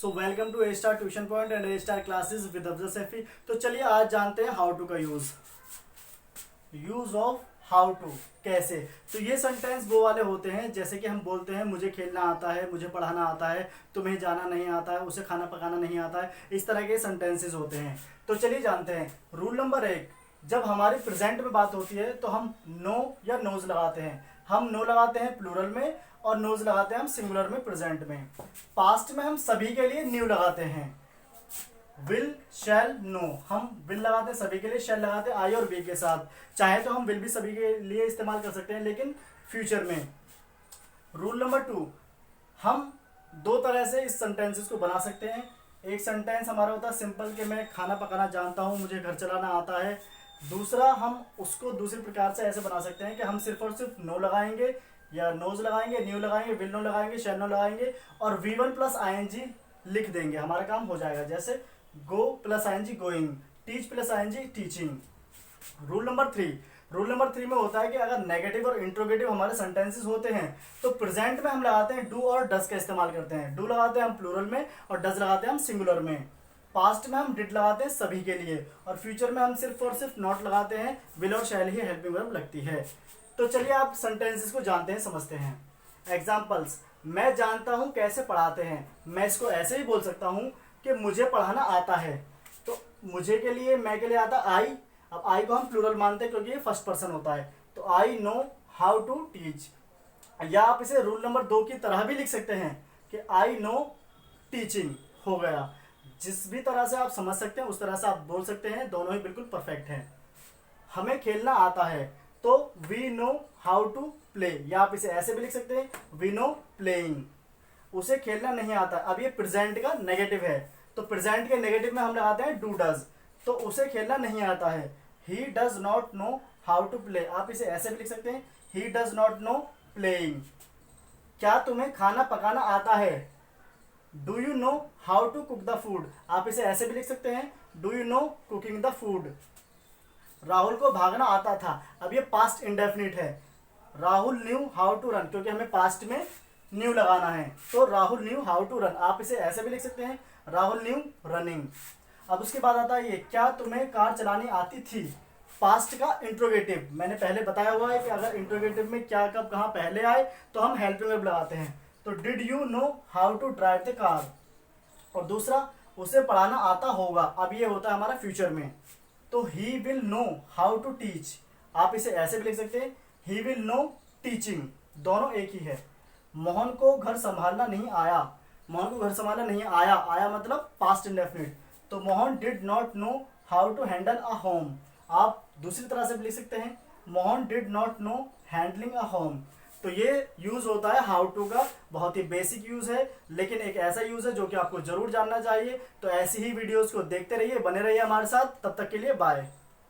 So welcome to A star tuition point and A star classes with Afzal Saifi. तो चलिए आज जानते हैं हाउ टू का यूज ऑफ हाउ टू कैसे। तो ये सेंटेंस वो वाले होते हैं जैसे कि हम बोलते हैं मुझे खेलना आता है, मुझे पढ़ाना आता है, तुम्हें जाना नहीं आता है, उसे खाना पकाना नहीं आता है। इस तरह के सेंटेंसेस होते हैं। तो चलिए जानते हैं। रूल नंबर 1, जब हमारी प्रेजेंट में बात होती है तो हम नो या नोज लगाते हैं। हम नो लगाते हैं प्लूरल में और नोज लगाते हैं हम सिंगुलर में प्रेजेंट में। पास्ट में हम सभी के लिए न्यू लगाते हैं, विल शैल नो। हम विल लगाते हैं सभी के लिए, शैल लगाते हैं आई और बी के साथ। चाहे तो हम विल भी सभी के लिए इस्तेमाल कर सकते हैं लेकिन फ्यूचर में। रूल नंबर 2, हम दो तरह से इस सेंटेंसेस को बना सकते हैं। एक सेंटेंस हमारा होता है सिंपल कि मैं खाना पकाना जानता हूँ, मुझे घर चलाना आता है। दूसरा हम उसको दूसरे प्रकार से ऐसे बना सकते हैं कि हम सिर्फ और सिर्फ नो लगाएंगे या नोज लगाएंगे, न्यू लगाएंगे, विल नो लगाएंगे, शैल नो लगाएंगे और V1 प्लस ING लिख देंगे, हमारा काम हो जाएगा। जैसे go plus ING going, teach plus ING teaching. Rule number 3 में होता है कि अगर नेगेटिव और इंट्रोगेटिव हमारे सेंटेंसेस होते हैं तो प्रेजेंट में हम लगाते हैं डू और डज का इस्तेमाल करते हैं। डू लगाते हैं हम प्लूरल में और डज लगाते हैं हम सिंगुलर में। पास्ट में हम डिड लगाते हैं सभी के लिए और फ्यूचर में हम सिर्फ और सिर्फ नॉट लगाते हैं, विल और शैल ही हेल्पिंग वर्ब लगती है। तो चलिए आप सेंटेंसेस को जानते हैं, समझते हैं। एग्जाम्पल्स, मैं जानता हूं कैसे पढ़ाते हैं। मैं इसको ऐसे ही बोल सकता हूं कि मुझे पढ़ाना आता है। तो मुझे के लिए, मैं के लिए आता आई। अब आई को हम प्लूरल मानते हैं क्योंकि ये फर्स्ट पर्सन होता है। तो I know how to teach. या आप इसे रूल नंबर 2 की तरह भी लिख सकते हैं कि आई नो टीचिंग हो गया। जिस भी तरह से आप समझ सकते हैं उस तरह से आप बोल सकते हैं, दोनों ही बिल्कुल परफेक्ट हैं। हमें खेलना आता है तो we know how to play, या आप इसे ऐसे भी लिख सकते हैं वी नो प्लेइंग। उसे खेलना नहीं आता। अब ये प्रेजेंट का नेगेटिव है तो प्रेजेंट के नेगेटिव में हम लगाते हैं डू डज। तो उसे खेलना नहीं आता है, he does not know how to play. आप इसे ऐसे भी लिख सकते हैं he does not know playing. क्या तुम्हें खाना पकाना आता है, do you know how to cook the food. आप इसे ऐसे भी लिख सकते हैं do you know cooking the food. Rahul को भागना आता था। अब ये पास्ट इंडेफिनिट है। Rahul knew how to run, क्योंकि हमें पास्ट में न्यू लगाना है तो Rahul knew how to run. आप इसे ऐसे भी लिख सकते हैं राहुल न्यू रनिंग। अब उसके बाद आता है ये, क्या तुम्हें कार चलानी आती थी। पास्ट का इंट्रोगेटिव मैंने पहले बताया हुआ है कि अगर इंट्रोगेटिव में क्या कब कहाँ पहले आए तो हम हेल्पिंग वर्ब लगाते हैं। तो did you know how to drive the car. और दूसरा, उसे पढ़ाना आता होगा। अब ये होता है हमारा फ्यूचर में। तो he will know how to teach. आप इसे ऐसे भी लिख सकते हैं ही विल नो टीचिंग। दोनों एक ही है। मोहन को घर संभालना नहीं आया। मोहन को घर संभालना नहीं आया, आया मतलब पास्ट इंडेफिनिट। तो Mohan did not know how to handle a home. आप दूसरी तरह से भी लिख सकते हैं Mohan did not know handling a home. तो ये यूज होता है हाउ टू का, बहुत ही बेसिक यूज है लेकिन एक ऐसा यूज है जो कि आपको जरूर जानना चाहिए। तो ऐसी ही वीडियोस को देखते रहिए, बने रहिए हमारे साथ। तब तक के लिए बाय।